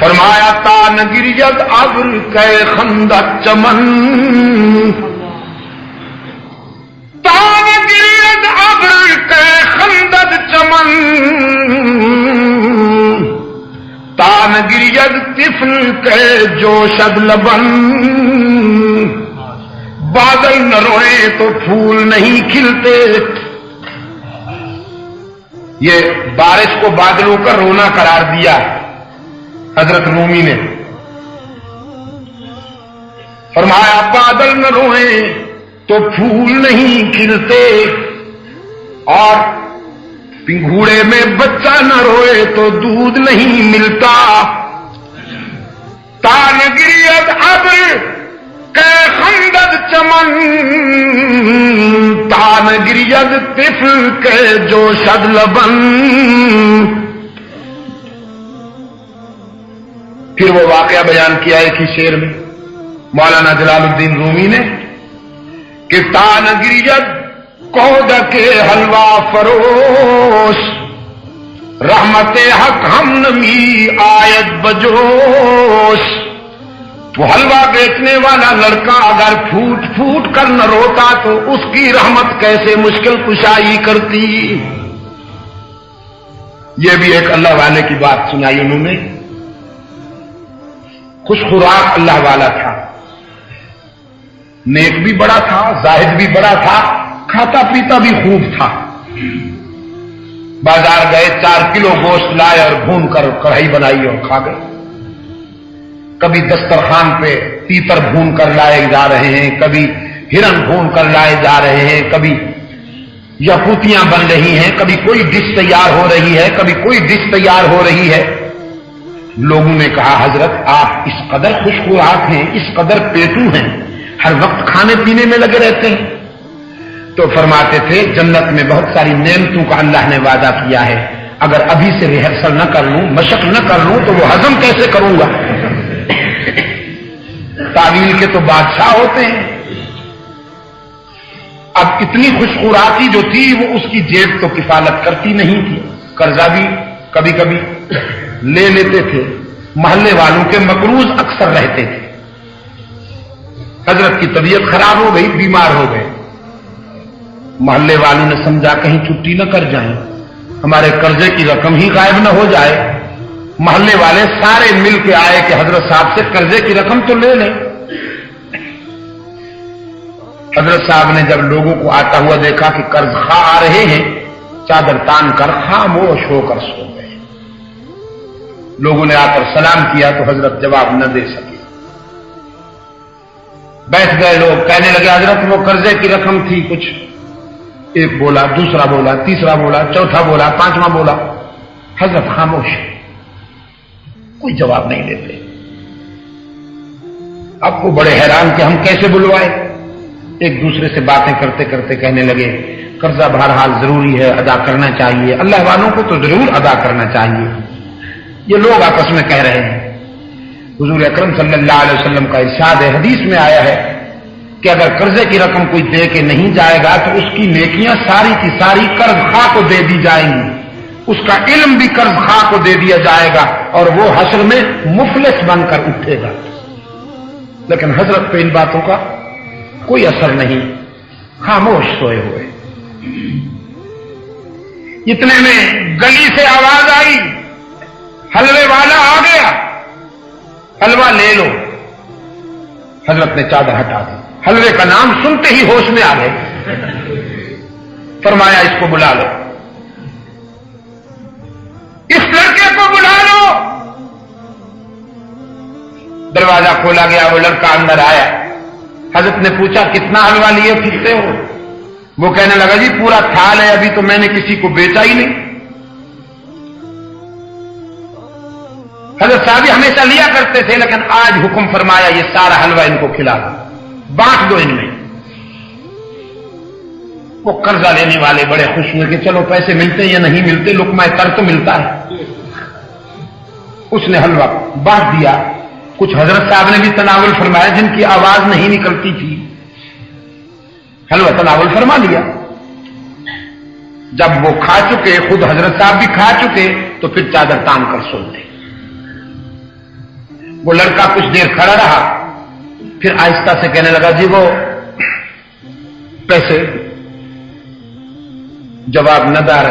فرمایا تان گریت ابر کے خندق چمن، تان گریت ابر کے خندق چمن، تان گریت طفل کے جوشد لبن، بادل نہ روئے تو پھول نہیں کھلتے. یہ بارش کو بادلوں کا رونا قرار دیا حضرت رومی نے. فرمایا بادل نہ روئیں تو پھول نہیں کھلتے، اور پنگھوڑے میں بچہ نہ روئے تو دودھ نہیں ملتا. تان گریت ابر کے خندق چمن، تان گریت طفل کے جوشد لبن. پھر وہ واقعہ بیان کیا ایک ہی شعر میں مولانا جلال الدین رومی نے کہ تان گریت کودک حلوہ فروش، رحمت حق ہم نمی آیت بجوش. وہ حلوہ بیچنے والا لڑکا اگر پھوٹ پھوٹ کر نہ روتا تو اس کی رحمت کیسے مشکل کشائی کرتی. یہ بھی ایک اللہ والے کی بات سنائی انہوں نے. خوش خوراک اللہ والا تھا، نیک بھی بڑا تھا، زاہد بھی بڑا تھا، کھاتا پیتا بھی خوب تھا. بازار گئے، 4 کلو گوشت لائے اور بھون کر کڑھائی بنائی اور کھا گئے. کبھی دسترخوان پہ تیتر بھون کر لائے جا رہے ہیں، کبھی ہرن بھون کر لائے جا رہے ہیں، کبھی یاقوتیاں بن رہی ہیں، کبھی کوئی ڈش تیار ہو رہی ہے، کبھی کوئی ڈش تیار ہو رہی ہے. لوگوں نے کہا حضرت آپ اس قدر خوش خوراک ہیں، اس قدر پیٹو ہیں، ہر وقت کھانے پینے میں لگے رہتے ہیں. تو فرماتے تھے جنت میں بہت ساری نعمتوں کا اللہ نے وعدہ کیا ہے، اگر ابھی سے ریہرسل نہ کر لوں، مشق نہ کر لوں تو وہ ہضم کیسے کروں گا. تعویل کے تو بادشاہ ہوتے ہیں. اب اتنی خوش خوراکی جو تھی وہ اس کی جیب تو کفالت کرتی نہیں تھی، قرضہ بھی کبھی کبھی لے لیتے تھے. محلے والوں کے مقروض اکثر رہتے تھے. حضرت کی طبیعت خراب ہو گئی، بیمار ہو گئے. محلے والوں نے سمجھا کہیں چھٹی نہ کر جائیں، ہمارے قرضے کی رقم ہی غائب نہ ہو جائے. محلے والے سارے مل کے آئے کہ حضرت صاحب سے قرضے کی رقم تو لے لیں. حضرت صاحب نے جب لوگوں کو آتا ہوا دیکھا کہ قرض خواہ آ رہے ہیں، چادر تان کر خاموش ہو کر سو گئے. لوگوں نے آ کر سلام کیا تو حضرت جواب نہ دے سکے. بیٹھ گئے لوگ، کہنے لگے حضرت وہ قرضے کی رقم تھی کچھ. ایک بولا، دوسرا بولا، تیسرا بولا، چوتھا بولا، 5واں بولا. حضرت خاموش، کوئی جواب نہیں دیتے. اب وہ بڑے حیران کہ ہم کیسے بلوائے. ایک دوسرے سے باتیں کرتے کرتے کہنے لگے قرضہ بہرحال ضروری ہے، ادا کرنا چاہیے، اللہ والوں کو تو ضرور ادا کرنا چاہیے. یہ لوگ آپس میں کہہ رہے ہیں. حضور اکرم صلی اللہ علیہ وسلم کا ارشاد ہے، حدیث میں آیا ہے کہ اگر قرضے کی رقم کوئی دے کے نہیں جائے گا تو اس کی نیکیاں ساری کی ساری قرض خواہ کو دے دی جائیں گی، اس کا علم بھی قرض خواہ کو دے دیا جائے گا اور وہ حشر میں مفلس بن کر اٹھے گا. لیکن حضرت پہ ان باتوں کا کوئی اثر نہیں، خاموش سوئے ہوئے. اتنے میں گلی سے آواز آئی، حلوے والا آ گیا، حلوہ لے لو. حضرت نے چادر ہٹا دی، حلوے کا نام سنتے ہی ہوش میں آ گئے. فرمایا اس کو بلا لو، اس لڑکے کو بلا لو. دروازہ کھولا گیا، وہ لڑکا اندر آیا. حضرت نے پوچھا کتنا حلوہ لیے پھرتے ہو؟ وہ کہنے لگا جی پورا تھال ہے، ابھی تو میں نے کسی کو بیچا ہی نہیں. حضرت صاحب ہمیشہ لیا کرتے تھے لیکن آج حکم فرمایا یہ سارا حلوہ ان کو کھلا دو، بانٹ دو ان میں. وہ قرضہ لینے والے بڑے خوش ہوئے کہ چلو پیسے ملتے یا نہیں ملتے، لقمہ تر تو ملتا ہے. اس نے حلوہ بانٹ دیا. کچھ حضرت صاحب نے بھی تناول فرمایا جن کی آواز نہیں نکلتی تھی، حلوہ تناول فرما لیا. جب وہ کھا چکے، خود حضرت صاحب بھی کھا چکے، تو پھر چادر تان کر سوتے. وہ لڑکا کچھ دیر کھڑا رہا، پھر آہستہ سے کہنے لگا جی وہ پیسے، جواب نہ دار۔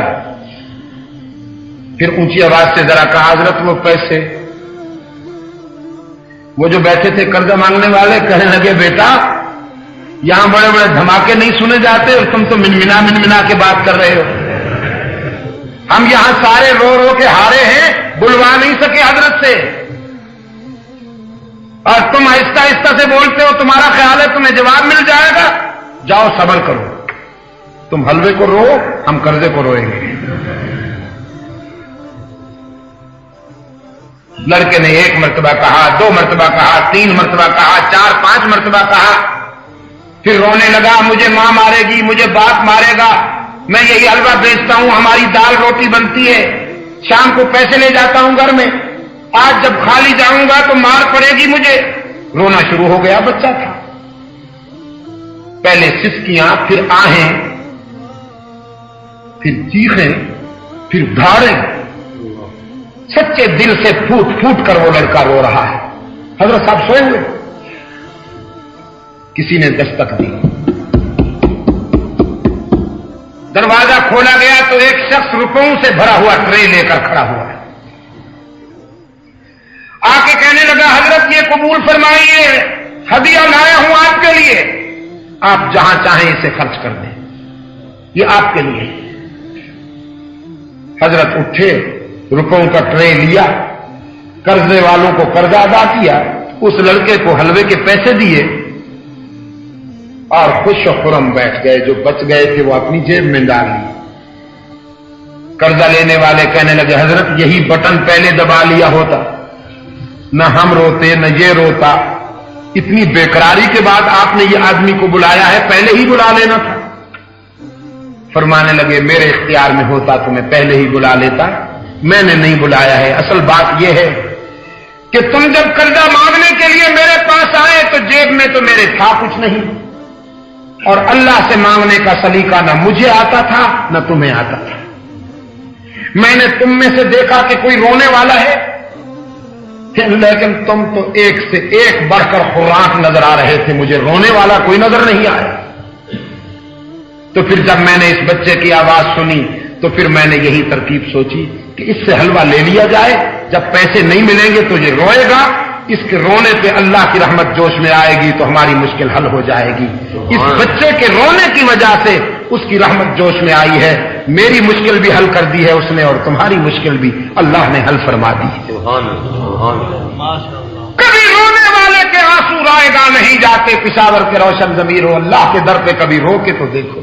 پھر اونچی آواز سے ذرا کہا حضرت وہ پیسے۔ وہ جو بیٹھے تھے قرضہ مانگنے والے کہنے لگے بیٹا یہاں بڑے بڑے دھماکے نہیں سنے جاتے اور تم تو منمنا کے بات کر رہے ہو، ہم یہاں سارے رو رو کے ہارے ہیں، بلوا نہیں سکے حضرت سے، اور تم آہستہ آہستہ سے بولتے ہو، تمہارا خیال ہے تمہیں جواب مل جائے گا، جاؤ صبر کرو، تم حلوے کو رو، ہم قرضے کو روئیں گے۔ لڑکے نے 1 مرتبہ کہا، 2 مرتبہ کہا، 3 مرتبہ کہا، 4 5 مرتبہ کہا، پھر رونے لگا مجھے ماں مارے گی، مجھے باپ مارے گا، میں یہی حلوہ بیچتا ہوں، ہماری دال روٹی بنتی ہے، شام کو پیسے لے جاتا ہوں گھر میں، آج جب خالی جاؤں گا تو مار پڑے گی مجھے۔ رونا شروع ہو گیا، بچہ تھا، پہلے سسکیاں، پھر آہیں، پھر چیخیں، پھر دھاڑیں، سچے دل سے پھوٹ پھوٹ کر وہ لڑکا رو رہا ہے۔ حضرت صاحب سوئے ہوئے، کسی نے دستک دی، دروازہ کھولا گیا تو ایک شخص روپوں سے بھرا ہوا ٹرے لے کر کھڑا ہوا ہے، آ کے کہنے لگا حضرت یہ قبول فرمائیے، ہدیہ لایا ہوں آپ کے لیے، آپ جہاں چاہیں اسے خرچ کر دیں، یہ آپ کے لیے۔ حضرت اٹھے، روپوں کا ٹرے لیا، قرضے والوں کو قرضہ ادا کیا، اس لڑکے کو حلوے کے پیسے دیے اور خوش و خرم بیٹھ گئے، جو بچ گئے تھے وہ اپنی جیب میں ڈال لی۔ قرضہ لینے والے کہنے لگے حضرت یہی بٹن پہلے دبا لیا ہوتا، نہ ہم روتے نہ یہ روتا، اتنی بےقراری کے بعد آپ نے یہ آدمی کو بلایا ہے، پہلے ہی بلا لینا تھا۔ فرمانے لگے میرے اختیار میں ہوتا تو میں پہلے ہی بلا لیتا، میں نے نہیں بلایا ہے۔ اصل بات یہ ہے کہ تم جب قرضہ مانگنے کے لیے میرے پاس آئے تو جیب میں تو میرے تھا کچھ نہیں، اور اللہ سے مانگنے کا سلیقہ نہ مجھے آتا تھا نہ تمہیں آتا تھا۔ میں نے تم میں سے دیکھا کہ کوئی رونے والا ہے، لیکن تم تو ایک سے ایک بڑھ کر خوراک نظر آ رہے تھے، مجھے رونے والا کوئی نظر نہیں آیا۔ تو پھر جب میں نے اس بچے کی آواز سنی تو پھر میں نے یہی ترکیب سوچی کہ اس سے حلوہ لے لیا جائے، جب پیسے نہیں ملیں گے تو یہ روئے گا، اس کے رونے پہ اللہ کی رحمت جوش میں آئے گی تو ہماری مشکل حل ہو جائے گی۔ اس بچے کے رونے کی وجہ سے اس کی رحمت جوش میں آئی ہے، میری مشکل بھی حل کر دی ہے اس نے، اور تمہاری مشکل بھی اللہ نے حل فرما دی ہے۔ کبھی رونے والے کے آنسو رائے گاہ نہیں جاتے، پشاور کے روشن ضمیر ہو، اللہ کے در پہ کبھی رو کے تو دیکھو۔